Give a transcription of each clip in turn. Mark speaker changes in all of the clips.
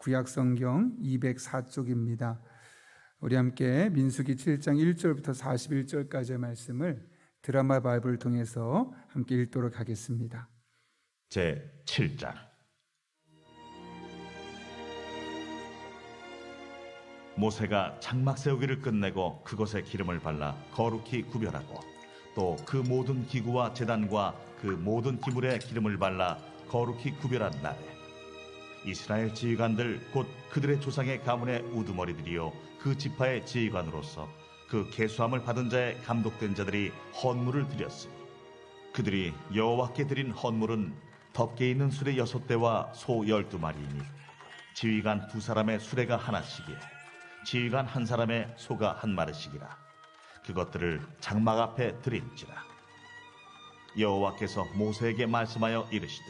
Speaker 1: 구약성경 204쪽입니다. 우리 함께 민수기 7장 1절부터 41절까지의 말씀을 드라마 바이블을 통해서 함께 읽도록 하겠습니다.
Speaker 2: 제 7장. 모세가 장막 세우기를 끝내고 그것에 기름을 발라 거룩히 구별하고 또 그 모든 기구와 제단과 그 모든 기물에 기름을 발라 거룩히 구별한 날에 이스라엘 지휘관들 곧 그들의 조상의 가문의 우두머리들이요 그 지파의 지휘관으로서 그 계수함을 받은 자의 감독된 자들이 헌물을 드렸으니 그들이 여호와께 드린 헌물은 덮개 있는 수레 6대와 소 12마리이니 지휘관 2사람의 수레가 하나씩이요 지휘관 1사람의 소가 1마리씩이라. 그것들을 장막 앞에 드린지라. 여호와께서 모세에게 말씀하여 이르시되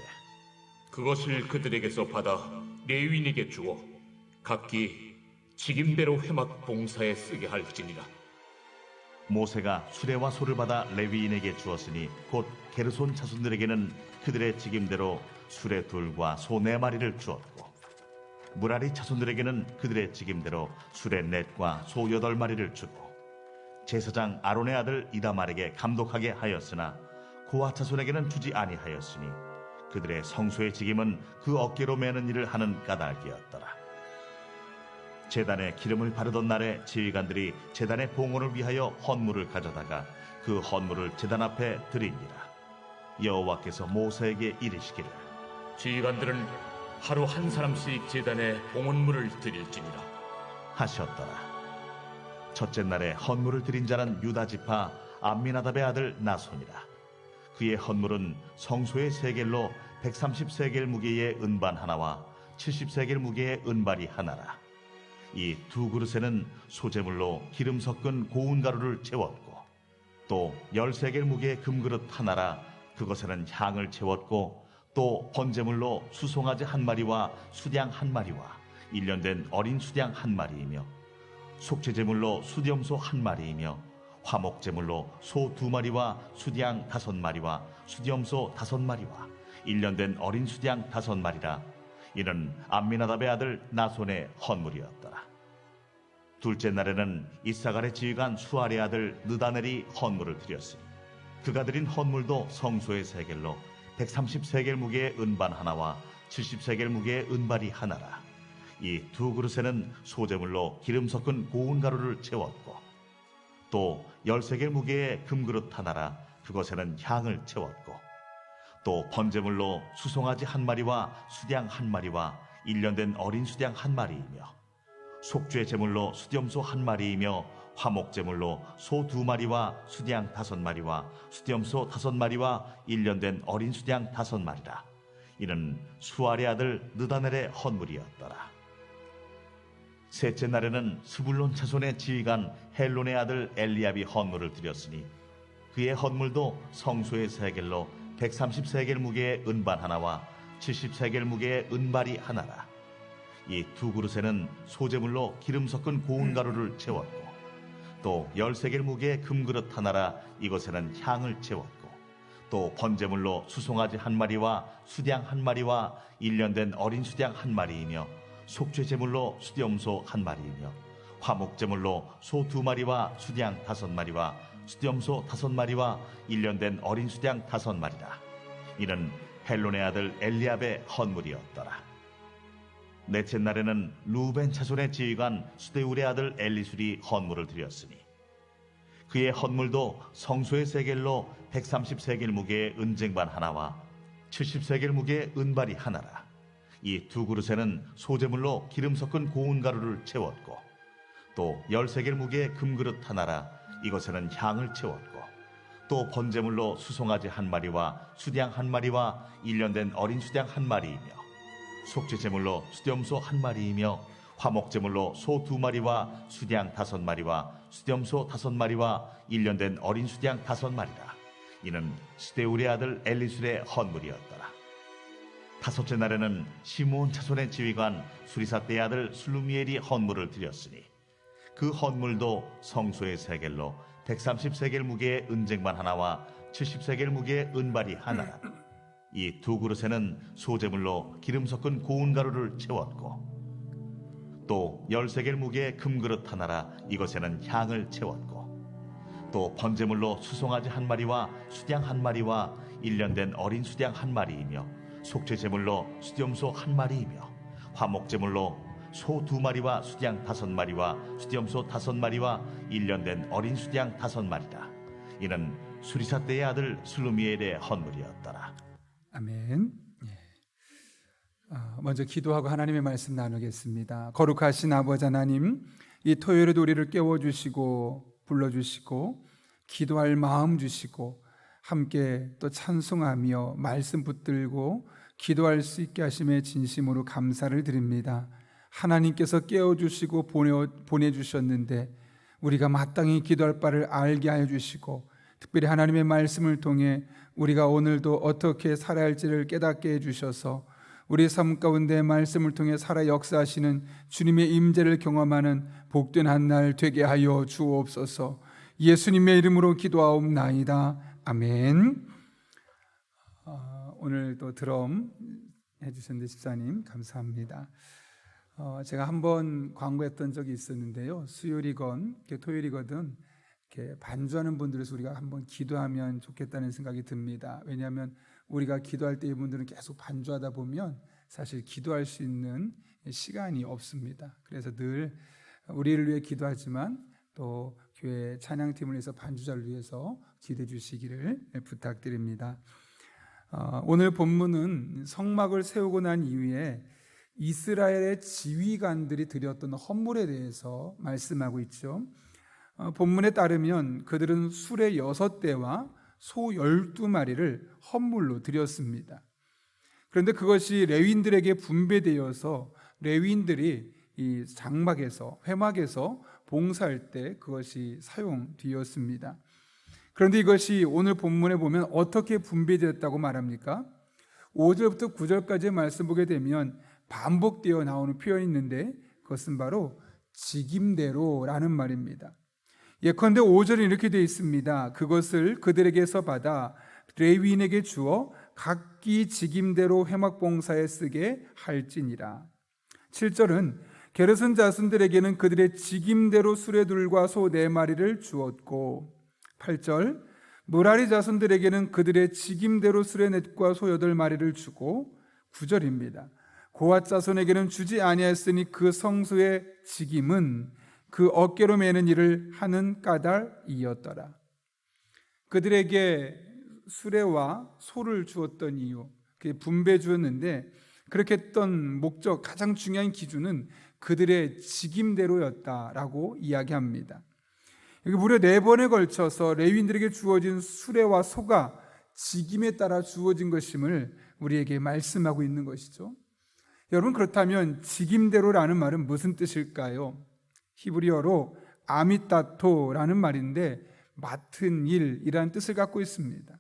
Speaker 3: 그것을 그들에게서 받아 레위인에게 주어 각기 직임대로 회막 봉사에 쓰게 할지니라.
Speaker 2: 모세가 수레와 소를 받아 레위인에게 주었으니 곧 게르손 자손들에게는 그들의 직임대로 수레 2과 소 4마리를 주었고 무라리 자손들에게는 그들의 직임대로 수레 4과 소 8마리를 주고 제사장 아론의 아들 이다말에게 감독하게 하였으나 고아 자손에게는 주지 아니하였으니 그들의 성소의 직임은 그 어깨로 매는 일을 하는 까닭이었더라. 제단에 기름을 바르던 날에 지휘관들이 제단의 봉헌을 위하여 헌물을 가져다가 그 헌물을 제단 앞에 드리니라. 여호와께서 모세에게 이르시기를
Speaker 3: 지휘관들은 하루 1사람씩 제단에 봉헌물을 드릴지니라
Speaker 2: 하셨더라. 첫째 날에 헌물을 드린 자는 유다 지파 암미나답의 아들 나손이라. 그의 헌물은 성소의 세겔로 130세겔 무게의 은반 하나와 70세겔 무게의 은발이 하나라. 이 2그릇에는 소재물로 기름 섞은 고운 가루를 채웠고 또 10세겔 무게의 금그릇 하나라. 그것에는 향을 채웠고 또 번제물로 수송아지 1마리와 수양 1마리와 1년 된 어린 수양 1마리이며 속죄제물로 수염소 1마리이며 화목제물로 소 2마리와 수양 5마리와 수염소 5마리와 1년 된 어린 수양 5마리라. 이는 암미나답의 아들 나손의 헌물이었더라. 둘째 날에는 이사갈의 지휘관 수알의 아들 느다넬이 헌물을 드렸으니 그가 드린 헌물도 성소의 세겔로 130세겔 무게의 은반 하나와 70세겔 무게의 은발이 하나라. 이 2그릇에는 소재물로 기름 섞은 고운 가루를 채웠고 또 10세겔 무게의 금그릇 하나라. 그것에는 향을 채웠고 또 번제물로 수송아지 1마리와 수양 1마리와 1년 된 어린 수양 1마리이며 속죄 제물로 수염소 1마리이며 화목제물로 소 2마리와 수양 5마리와 수염소 5마리와 1년 된 어린 수양 5마리라. 이는 수알의 아들 느다넬의 헌물이었더라. 셋째 날에는 스불론 자손의 지휘관 헬론의 아들 엘리압이 헌물을 드렸으니 그의 헌물도 성소의 세겔로 130세겔 무게의 은반 하나와 70세겔 무게의 은발이 하나라. 이 2그릇에는 소재물로 기름 섞은 고운 가루를 채웠고 또 10세겔 무게의 금그릇 하나라. 이것에는 향을 채웠고 또 번제물로 수송아지 1마리와 수양 1마리와 1년 된 어린 수양 1마리이며 속죄제물로 수염소 1마리이며 화목제물로 소 2마리와 수양 5마리와 수염소 5마리와 1년 된 어린 수양 5마리라. 이는 헬론의 아들 엘리압의 헌물이었더라. 넷째 날에는 루벤 자손의 지휘관 수데울의 아들 엘리술이 헌물을 드렸으니 그의 헌물도 성소의 세겔로 130세겔 무게의 은쟁반 하나와 70세겔 무게의 은발이 하나라. 이 2그릇에는 소재물로 기름 섞은 고운 가루를 채웠고 또 10세겔 무게의 금그릇 하나라. 이것에는 향을 채웠고 또 번제물로 수송아지 1마리와 수양 1마리와 1년 된 어린 수양 1마리이며 속죄제물로 수염소 1마리이며 화목제물로 소 2마리와 수양 5마리와 수염소 5마리와 1년 된 어린 수양 5마리라. 이는 스데울의 아들 엘리술의 헌물이었더라. 다섯째 날에는 시므온 자손의 지휘관 수리사떼의 아들 슬루미엘이 헌물을 드렸으니 그 헌물도 성소의 세겔로 130세겔 무게의 은쟁반 하나와 70세겔 무게의 은발이 하나라. 이 2그릇에는 소재물로 기름 섞은 고운 가루를 채웠고 또 13개의 무게의 금그릇 하나라 이것에는 향을 채웠고 또 번제물로 수송아지 한 마리와 수양 한 마리와 1년 된 어린 수양 한 마리이며 속죄제물로 수염소 한 마리이며 화목제물로 소 2마리와 수양 5마리와 수염소 5마리와 1년 된 어린 수양 5마리라. 이는 수리사 때의 아들 슬루미엘의 헌물이었더라.
Speaker 1: 아멘. 먼저 기도하고 하나님의 말씀 나누겠습니다. 거룩하신 아버지 하나님, 이 토요일에도 우리를 깨워주시고 불러주시고 기도할 마음 주시고 함께 또 찬송하며 말씀 붙들고 기도할 수 있게 하심에 진심으로 감사를 드립니다. 하나님께서 깨워주시고 보내주셨는데 우리가 마땅히 기도할 바를 알게 하여 주시고 특별히 하나님의 말씀을 통해 우리가 오늘도 어떻게 살아야 할지를 깨닫게 해주셔서 우리 삶 가운데 말씀을 통해 살아 역사하시는 주님의 임재를 경험하는 복된 한 날 되게 하여 주옵소서. 예수님의 이름으로 기도하옵나이다. 아멘. 오늘도 드럼 해주셨는데 집사님 감사합니다. 제가 한번 광고했던 적이 있었는데요. 수요일이건 토요일이거든 이렇게 반주하는 분들에서 우리가 한번 기도하면 좋겠다는 생각이 듭니다. 왜냐하면 우리가 기도할 때 이분들은 계속 반주하다 보면 사실 기도할 수 있는 시간이 없습니다. 그래서 늘 우리를 위해 기도하지만 또 교회 찬양팀을 위해서 반주자를 위해서 기도해 주시기를 부탁드립니다. 오늘 본문은 성막을 세우고 난 이후에 이스라엘의 지휘관들이 드렸던 헌물에 대해서 말씀하고 있죠. 본문에 따르면 그들은 수레 6대와 소 12마리를 헌물로 드렸습니다. 그런데 그것이 레위인들에게 분배되어서 레위인들이 이 장막에서 회막에서 봉사할 때 그것이 사용되었습니다. 그런데 이것이 오늘 본문에 보면 어떻게 분배되었다고 말합니까? 5절부터 9절까지의 말씀 보게 되면 반복되어 나오는 표현이 있는데 그것은 바로 직임대로라는 말입니다. 예컨대 5절에 이렇게 되어 있습니다. 그것을 그들에게서 받아 레위인에게 주어 각기 직임대로 회막봉사에 쓰게 할지니라. 7절은 게르손 자손들에게는 그들의 직임대로 수레둘과 소 4마리를 주었고 8절 므라리 자손들에게는 그들의 직임대로 수레넷과 소 8마리를 주고 9절입니다. 고앗 자손에게는 주지 아니하였으니 그 성소의 직임은 그 어깨로 매는 일을 하는 까닭이었더라. 그들에게 수레와 소를 주었던 이유, 그게 분배 주었는데 그렇게 했던 목적, 가장 중요한 기준은 그들의 직임대로였다라고 이야기합니다. 여기 무려 4번에 걸쳐서 레위인들에게 주어진 수레와 소가 직임에 따라 주어진 것임을 우리에게 말씀하고 있는 것이죠. 여러분, 그렇다면 직임대로라는 말은 무슨 뜻일까요? 히브리어로 아미타토라는 말인데 맡은 일이라는 뜻을 갖고 있습니다.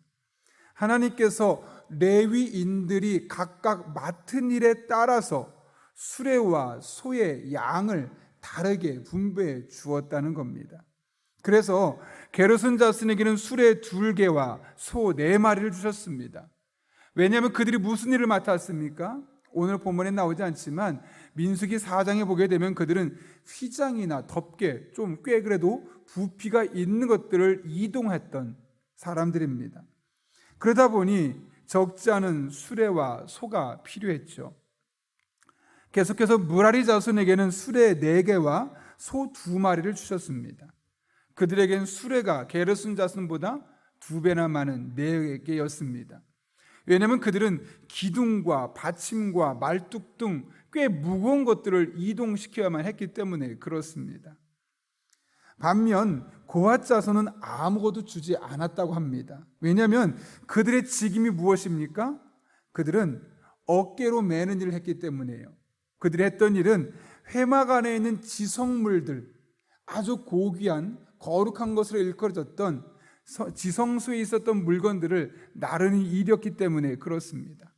Speaker 1: 하나님께서 레위인들이 각각 맡은 일에 따라서 수레와 소의 양을 다르게 분배해 주었다는 겁니다. 그래서 게르손 자손에게는 수레 2개와 소 4마리를 주셨습니다. 왜냐하면 그들이 무슨 일을 맡았습니까? 오늘 본문에 나오지 않지만 민수기 4장에 보게 되면 그들은 휘장이나 덮개, 좀 꽤 그래도 부피가 있는 것들을 이동했던 사람들입니다. 그러다 보니 적지 않은 수레와 소가 필요했죠. 계속해서 므라리 자손에게는 수레 4개와 소 2마리를 주셨습니다. 그들에겐 수레가 게르손 자손보다 2배나 많은 4개였습니다. 왜냐하면 그들은 기둥과 받침과 말뚝 등 꽤 무거운 것들을 이동시켜야만 했기 때문에 그렇습니다. 반면 고앗 자손은 아무것도 주지 않았다고 합니다. 왜냐하면 그들의 직임이 무엇입니까? 그들은 어깨로 매는 일을 했기 때문이에요. 그들이 했던 일은 회막 안에 있는 지성물들, 아주 고귀한 거룩한 것으로 일컬어졌던 지성소에 있었던 물건들을 나르니 일했기 때문에 그렇습니다.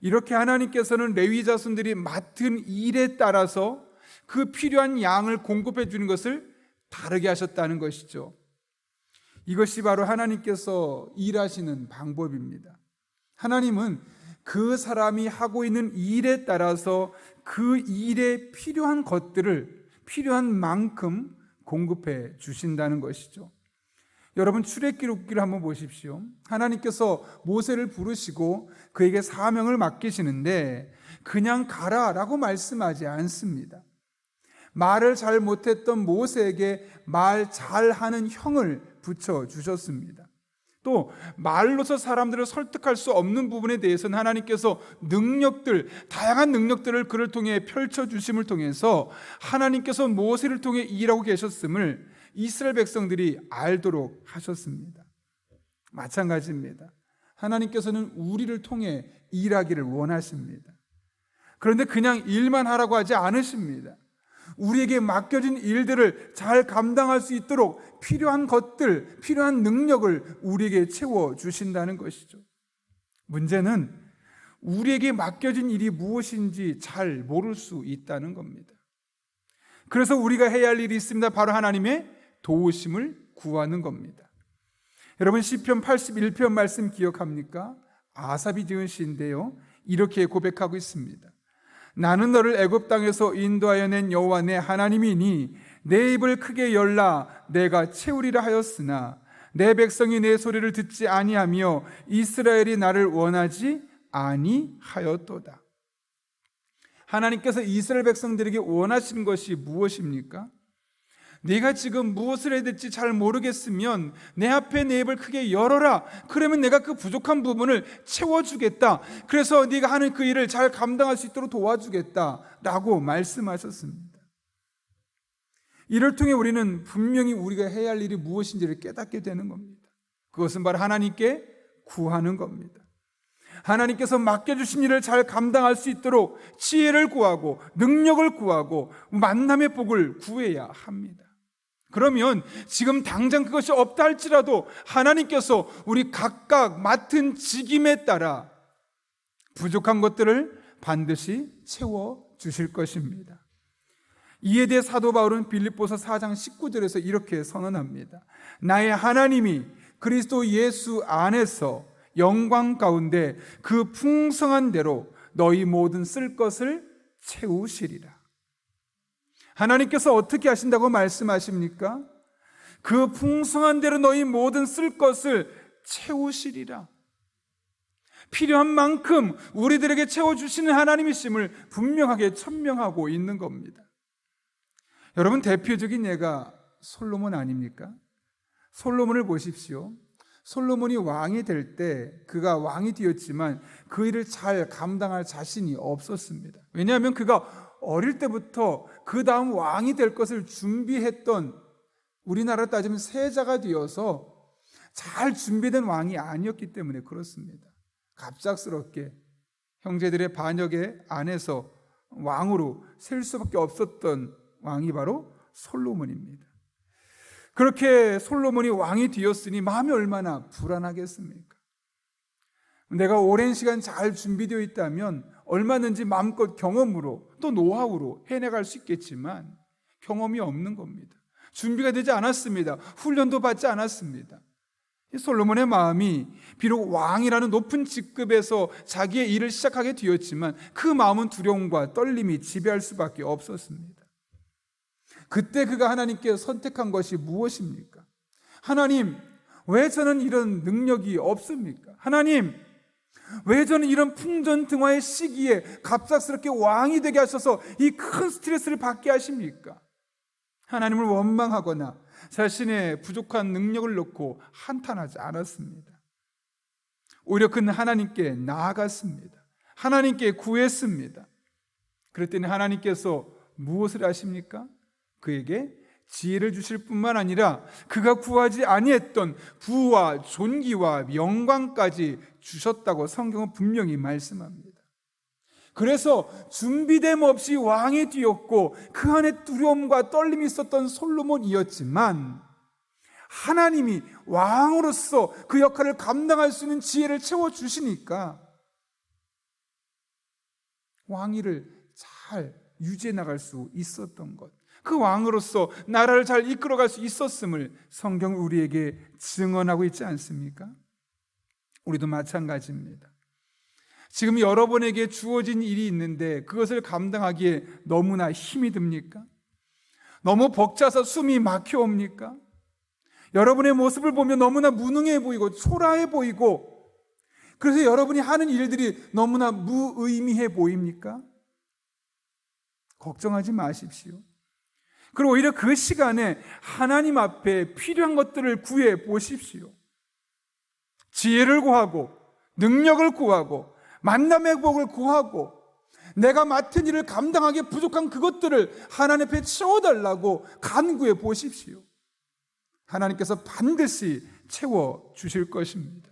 Speaker 1: 이렇게 하나님께서는 레위 자손들이 맡은 일에 따라서 그 필요한 양을 공급해 주는 것을 다르게 하셨다는 것이죠. 이것이 바로 하나님께서 일하시는 방법입니다. 하나님은 그 사람이 하고 있는 일에 따라서 그 일에 필요한 것들을 필요한 만큼 공급해 주신다는 것이죠. 여러분, 출애굽기를 한번 보십시오. 하나님께서 모세를 부르시고 그에게 사명을 맡기시는데 그냥 가라라고 말씀하지 않습니다. 말을 잘 못했던 모세에게 말 잘하는 형을 붙여주셨습니다. 또 말로서 사람들을 설득할 수 없는 부분에 대해서는 하나님께서 다양한 능력들을 그를 통해 펼쳐주심을 통해서 하나님께서 모세를 통해 일하고 계셨음을 이스라엘 백성들이 알도록 하셨습니다. 마찬가지입니다. 하나님께서는 우리를 통해 일하기를 원하십니다. 그런데 그냥 일만 하라고 하지 않으십니다. 우리에게 맡겨진 일들을 잘 감당할 수 있도록 필요한 것들, 필요한 능력을 우리에게 채워주신다는 것이죠. 문제는 우리에게 맡겨진 일이 무엇인지 잘 모를 수 있다는 겁니다. 그래서 우리가 해야 할 일이 있습니다. 바로 하나님의 도우심을 구하는 겁니다. 여러분, 시편 81편 말씀 기억합니까? 아삽이 지은 시인데요, 이렇게 고백하고 있습니다. 나는 너를 애굽 땅에서 인도하여 낸 여호와 내 하나님이니 내 입을 크게 열라 내가 채우리라 하였으나 내 백성이 내 소리를 듣지 아니하며 이스라엘이 나를 원하지 아니하였도다. 하나님께서 이스라엘 백성들에게 원하시는 것이 무엇입니까? 네가 지금 무엇을 해야 될지 잘 모르겠으면 내 앞에 내 입을 크게 열어라. 그러면 내가 그 부족한 부분을 채워주겠다. 그래서 네가 하는 그 일을 잘 감당할 수 있도록 도와주겠다 라고 말씀하셨습니다. 이를 통해 우리는 분명히 우리가 해야 할 일이 무엇인지를 깨닫게 되는 겁니다. 그것은 바로 하나님께 구하는 겁니다. 하나님께서 맡겨주신 일을 잘 감당할 수 있도록 지혜를 구하고 능력을 구하고 만남의 복을 구해야 합니다. 그러면 지금 당장 그것이 없다 할지라도 하나님께서 우리 각각 맡은 직임에 따라 부족한 것들을 반드시 채워주실 것입니다. 이에 대해 사도 바울은 빌립보서 4장 19절에서 이렇게 선언합니다. 나의 하나님이 그리스도 예수 안에서 영광 가운데 그 풍성한 대로 너희 모든 쓸 것을 채우시리라. 하나님께서 어떻게 하신다고 말씀하십니까? 그 풍성한 대로 너희 모든 쓸 것을 채우시리라. 필요한 만큼 우리들에게 채워주시는 하나님이심을 분명하게 천명하고 있는 겁니다. 여러분, 대표적인 예가 솔로몬 아닙니까? 솔로몬을 보십시오. 솔로몬이 왕이 될 때 그가 왕이 되었지만 그 일을 잘 감당할 자신이 없었습니다. 왜냐하면 그가 어릴 때부터 그 다음 왕이 될 것을 준비했던, 우리나라로 따지면 세자가 되어서 잘 준비된 왕이 아니었기 때문에 그렇습니다. 갑작스럽게 형제들의 반역에 안에서 왕으로 셀 수밖에 없었던 왕이 바로 솔로몬입니다. 그렇게 솔로몬이 왕이 되었으니 마음이 얼마나 불안하겠습니까? 내가 오랜 시간 잘 준비되어 있다면 얼마든지 마음껏 경험으로 또 노하우로 해내갈 수 있겠지만 경험이 없는 겁니다. 준비가 되지 않았습니다. 훈련도 받지 않았습니다. 솔로몬의 마음이 비록 왕이라는 높은 직급에서 자기의 일을 시작하게 되었지만 그 마음은 두려움과 떨림이 지배할 수밖에 없었습니다. 그때 그가 하나님께 선택한 것이 무엇입니까? 하나님, 왜 저는 이런 능력이 없습니까? 하나님, 왜 저는 이런 풍전등화의 시기에 갑작스럽게 왕이 되게 하셔서 이 큰 스트레스를 받게 하십니까? 하나님을 원망하거나 자신의 부족한 능력을 놓고 한탄하지 않았습니다. 오히려 그는 하나님께 나아갔습니다. 하나님께 구했습니다. 그랬더니 하나님께서 무엇을 하십니까? 그에게 지혜를 주실 뿐만 아니라 그가 구하지 아니했던 부와 존귀와 영광까지 주셨다고 성경은 분명히 말씀합니다. 그래서 준비됨 없이 왕이 되었고 그 안에 두려움과 떨림이 있었던 솔로몬이었지만 하나님이 왕으로서 그 역할을 감당할 수 있는 지혜를 채워주시니까 왕위를 잘 유지해 나갈 수 있었던 것, 그 왕으로서 나라를 잘 이끌어갈 수 있었음을 성경은 우리에게 증언하고 있지 않습니까? 우리도 마찬가지입니다. 지금 여러분에게 주어진 일이 있는데 그것을 감당하기에 너무나 힘이 듭니까? 너무 벅차서 숨이 막혀옵니까? 여러분의 모습을 보면 너무나 무능해 보이고 초라해 보이고, 그래서 여러분이 하는 일들이 너무나 무의미해 보입니까? 걱정하지 마십시오. 그리고 오히려 그 시간에 하나님 앞에 필요한 것들을 구해 보십시오. 지혜를 구하고, 능력을 구하고, 만남의 복을 구하고, 내가 맡은 일을 감당하기에 부족한 그것들을 하나님 앞에 채워달라고 간구해 보십시오. 하나님께서 반드시 채워주실 것입니다.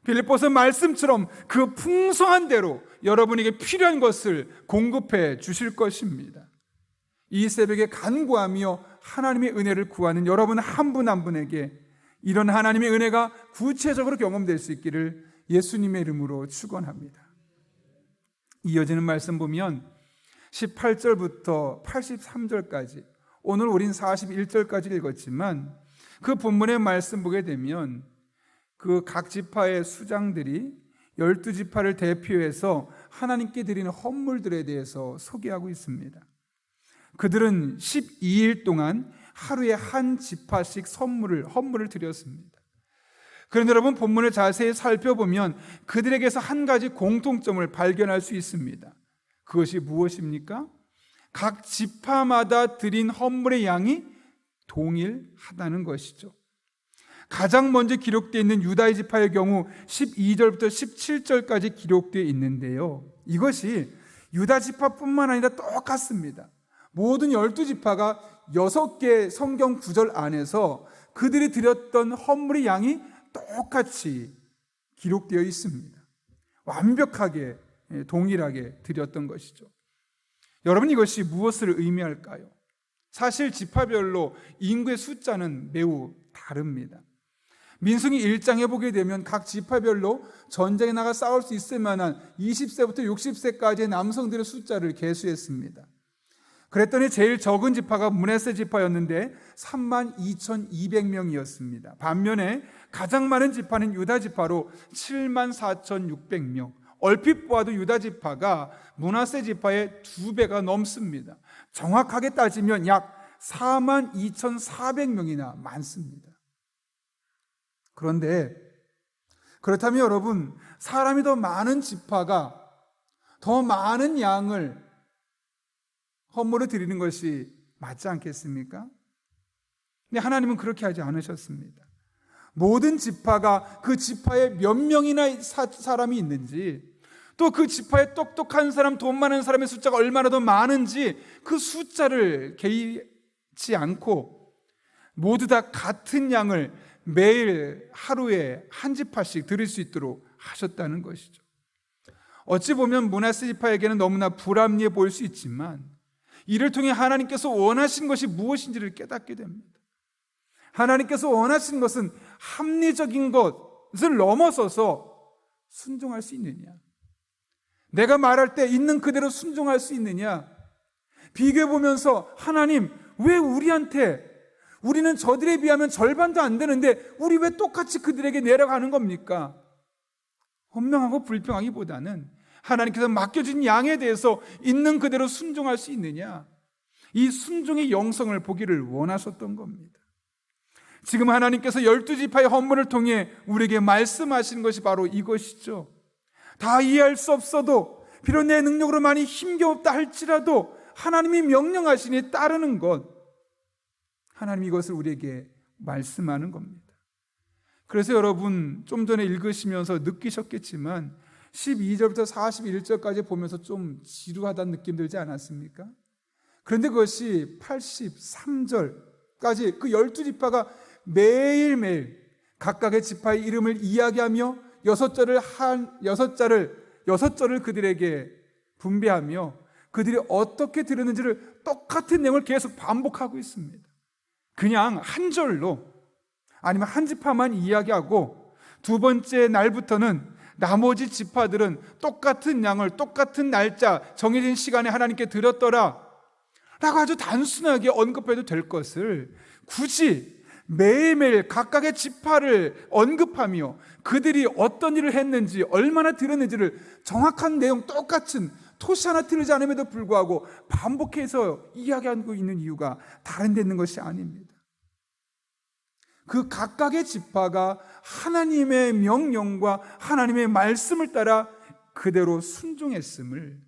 Speaker 1: 빌립보서 말씀처럼 그 풍성한 대로 여러분에게 필요한 것을 공급해 주실 것입니다. 이 새벽에 간구하며 하나님의 은혜를 구하는 여러분 한 분 한 분에게 이런 하나님의 은혜가 구체적으로 경험될 수 있기를 예수님의 이름으로 축원합니다. 이어지는 말씀 보면 18절부터 83절까지, 오늘 우린 41절까지 읽었지만 그 본문의 말씀 보게 되면 그 각 지파의 수장들이 12지파를 대표해서 하나님께 드리는 헌물들에 대해서 소개하고 있습니다. 그들은 12일 동안 하루에 한 지파씩 헌물을 드렸습니다. 그런데 여러분, 본문을 자세히 살펴보면 그들에게서 한 가지 공통점을 발견할 수 있습니다. 그것이 무엇입니까? 각 지파마다 드린 헌물의 양이 동일하다는 것이죠. 가장 먼저 기록되어 있는 유다의 지파의 경우 12절부터 17절까지 기록되어 있는데요, 이것이 유다 지파뿐만 아니라 똑같습니다. 모든 12지파가 6개 성경 구절 안에서 그들이 드렸던 헌물의 양이 똑같이 기록되어 있습니다. 완벽하게 동일하게 드렸던 것이죠. 여러분, 이것이 무엇을 의미할까요? 사실 지파별로 인구의 숫자는 매우 다릅니다. 민수기 1장에 보게 되면 각 지파별로 전쟁에 나가 싸울 수 있을 만한 20세부터 60세까지의 남성들의 숫자를 계수했습니다. 그랬더니 제일 적은 지파가 므낫세 지파였는데 32,200명이었습니다. 반면에 가장 많은 지파는 유다 지파로 74,600명. 얼핏 보아도 유다 지파가 므낫세 지파의 2배가 넘습니다. 정확하게 따지면 약 42,400명이나 많습니다. 그런데 그렇다면 여러분, 사람이 더 많은 지파가 더 많은 양을 헌물을 드리는 것이 맞지 않겠습니까? 근데 하나님은 그렇게 하지 않으셨습니다. 모든 지파가 그 지파에 몇 명이나 사람이 있는지, 또 그 지파에 똑똑한 사람, 돈 많은 사람의 숫자가 얼마나 더 많은지 그 숫자를 개의치 않고 모두 다 같은 양을 매일 하루에 한 지파씩 드릴 수 있도록 하셨다는 것이죠. 어찌 보면 므낫세 지파에게는 너무나 불합리해 보일 수 있지만 이를 통해 하나님께서 원하신 것이 무엇인지를 깨닫게 됩니다. 하나님께서 원하신 것은 합리적인 것을 넘어서서 순종할 수 있느냐, 내가 말할 때 있는 그대로 순종할 수 있느냐, 비교해보면서 하나님, 왜 우리는 저들에 비하면 절반도 안 되는데 우리 왜 똑같이 그들에게 내려가는 겁니까? 원망하고 불평하기보다는 하나님께서 맡겨준 양에 대해서 있는 그대로 순종할 수 있느냐, 이 순종의 영성을 보기를 원하셨던 겁니다. 지금 하나님께서 12지파의 헌물을 통해 우리에게 말씀하시는 것이 바로 이것이죠. 다 이해할 수 없어도, 비록 내 능력으로 많이 힘겨웠다 할지라도 하나님이 명령하시니 따르는 것, 하나님이 이것을 우리에게 말씀하는 겁니다. 그래서 여러분, 좀 전에 읽으시면서 느끼셨겠지만 12절부터 41절까지 보면서 좀 지루하다는 느낌 들지 않았습니까? 그런데 그것이 83절까지 그 12지파가 매일매일 각각의 지파의 이름을 이야기하며 6절을 그들에게 분배하며 그들이 어떻게 들었는지를 똑같은 내용을 계속 반복하고 있습니다. 그냥 한 절로 아니면 한 지파만 이야기하고 두 번째 날부터는 나머지 지파들은 똑같은 양을 똑같은 날짜 정해진 시간에 하나님께 드렸더라 라고 아주 단순하게 언급해도 될 것을 굳이 매일매일 각각의 지파를 언급하며 그들이 어떤 일을 했는지, 얼마나 들었는지를 정확한 내용 똑같은 토시 하나 틀리지 않음에도 불구하고 반복해서 이야기하고 있는 이유가 다른 데 있는 것이 아닙니다. 그 각각의 지파가 하나님의 명령과 하나님의 말씀을 따라 그대로 순종했음을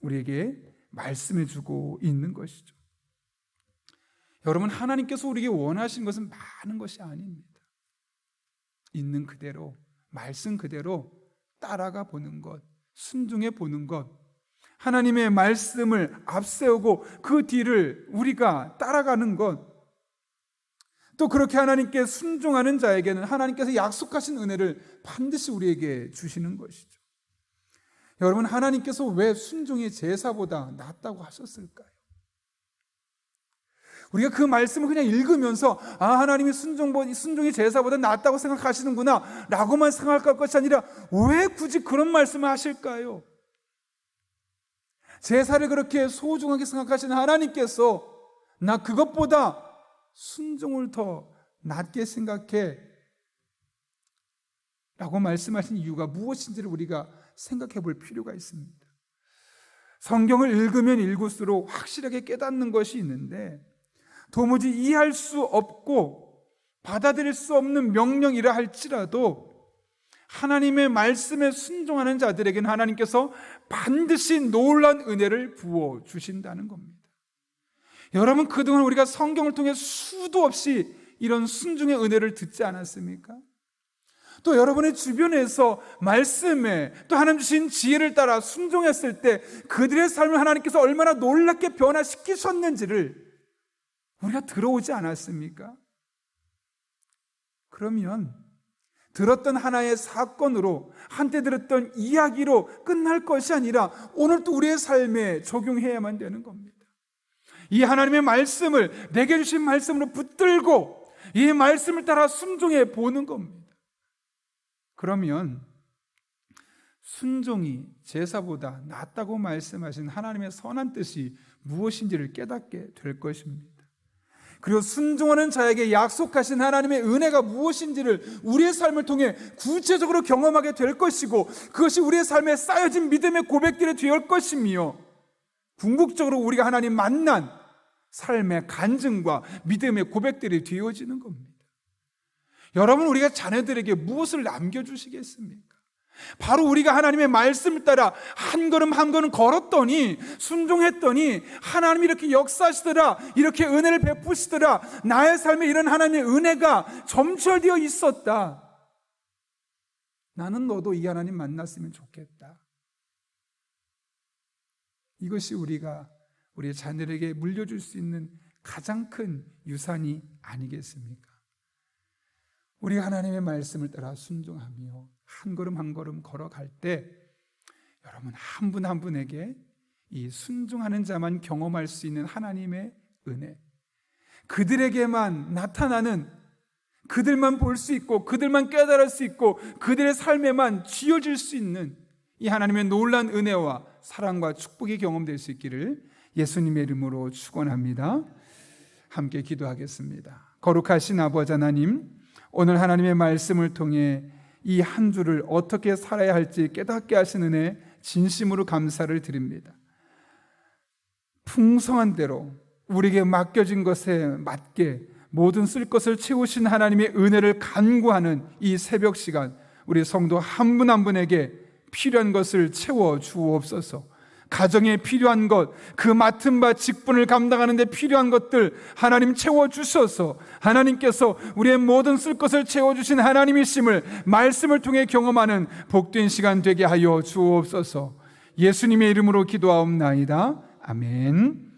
Speaker 1: 우리에게 말씀해 주고 있는 것이죠. 여러분, 하나님께서 우리에게 원하신 것은 많은 것이 아닙니다. 있는 그대로, 말씀 그대로 따라가 보는 것, 순종해 보는 것, 하나님의 말씀을 앞세우고 그 뒤를 우리가 따라가는 것, 또 그렇게 하나님께 순종하는 자에게는 하나님께서 약속하신 은혜를 반드시 우리에게 주시는 것이죠. 여러분, 하나님께서 왜 순종이 제사보다 낫다고 하셨을까요? 우리가 그 말씀을 그냥 읽으면서 하나님이 순종이 제사보다 낫다고 생각하시는구나 라고만 생각할 것이 아니라 왜 굳이 그런 말씀을 하실까요? 제사를 그렇게 소중하게 생각하시는 하나님께서 나 그것보다 순종을 더 낫게 생각해 라고 말씀하신 이유가 무엇인지를 우리가 생각해 볼 필요가 있습니다. 성경을 읽으면 읽을수록 확실하게 깨닫는 것이 있는데, 도무지 이해할 수 없고 받아들일 수 없는 명령이라 할지라도 하나님의 말씀에 순종하는 자들에게는 하나님께서 반드시 놀라운 은혜를 부어 주신다는 겁니다. 여러분, 그동안 우리가 성경을 통해 수도 없이 이런 순종의 은혜를 듣지 않았습니까? 또 여러분의 주변에서 말씀에 또 하나님 주신 지혜를 따라 순종했을 때 그들의 삶을 하나님께서 얼마나 놀랍게 변화시키셨는지를 우리가 들어오지 않았습니까? 그러면 들었던 하나의 사건으로, 한때 들었던 이야기로 끝날 것이 아니라 오늘 또 우리의 삶에 적용해야만 되는 겁니다. 이 하나님의 말씀을, 내게 주신 말씀으로 붙들고 이 말씀을 따라 순종해 보는 겁니다. 그러면 순종이 제사보다 낫다고 말씀하신 하나님의 선한 뜻이 무엇인지를 깨닫게 될 것입니다. 그리고 순종하는 자에게 약속하신 하나님의 은혜가 무엇인지를 우리의 삶을 통해 구체적으로 경험하게 될 것이고, 그것이 우리의 삶에 쌓여진 믿음의 고백들이 될 것이며, 궁극적으로 우리가 하나님 만난 삶의 간증과 믿음의 고백들이 되어지는 겁니다. 여러분, 우리가 자녀들에게 무엇을 남겨주시겠습니까? 바로 우리가 하나님의 말씀을 따라 한 걸음 한 걸음 걸었더니, 순종했더니 하나님이 이렇게 역사하시더라, 이렇게 은혜를 베푸시더라, 나의 삶에 이런 하나님의 은혜가 점철되어 있었다, 나는 너도 이 하나님 만났으면 좋겠다. 이것이 우리가 우리의 자녀에게 물려줄 수 있는 가장 큰 유산이 아니겠습니까? 우리가 하나님의 말씀을 따라 순종하며 한 걸음 한 걸음 걸어갈 때, 여러분 한 분 한 분에게 이 순종하는 자만 경험할 수 있는 하나님의 은혜, 그들에게만 나타나는, 그들만 볼 수 있고 그들만 깨달을 수 있고 그들의 삶에만 쥐어질 수 있는 이 하나님의 놀라운 은혜와 사랑과 축복이 경험될 수 있기를 예수님의 이름으로 축원합니다. 함께 기도하겠습니다. 거룩하신 아버지 하나님, 오늘 하나님의 말씀을 통해 이 한 주를 어떻게 살아야 할지 깨닫게 하신 은혜 진심으로 감사를 드립니다. 풍성한 대로 우리에게 맡겨진 것에 맞게 모든 쓸 것을 채우신 하나님의 은혜를 간구하는 이 새벽 시간, 우리 성도 한 분 한 분에게 필요한 것을 채워 주옵소서. 가정에 필요한 것, 그 맡은 바 직분을 감당하는 데 필요한 것들 하나님 채워주셔서 하나님께서 우리의 모든 쓸 것을 채워주신 하나님이심을 말씀을 통해 경험하는 복된 시간 되게 하여 주옵소서. 예수님의 이름으로 기도하옵나이다. 아멘.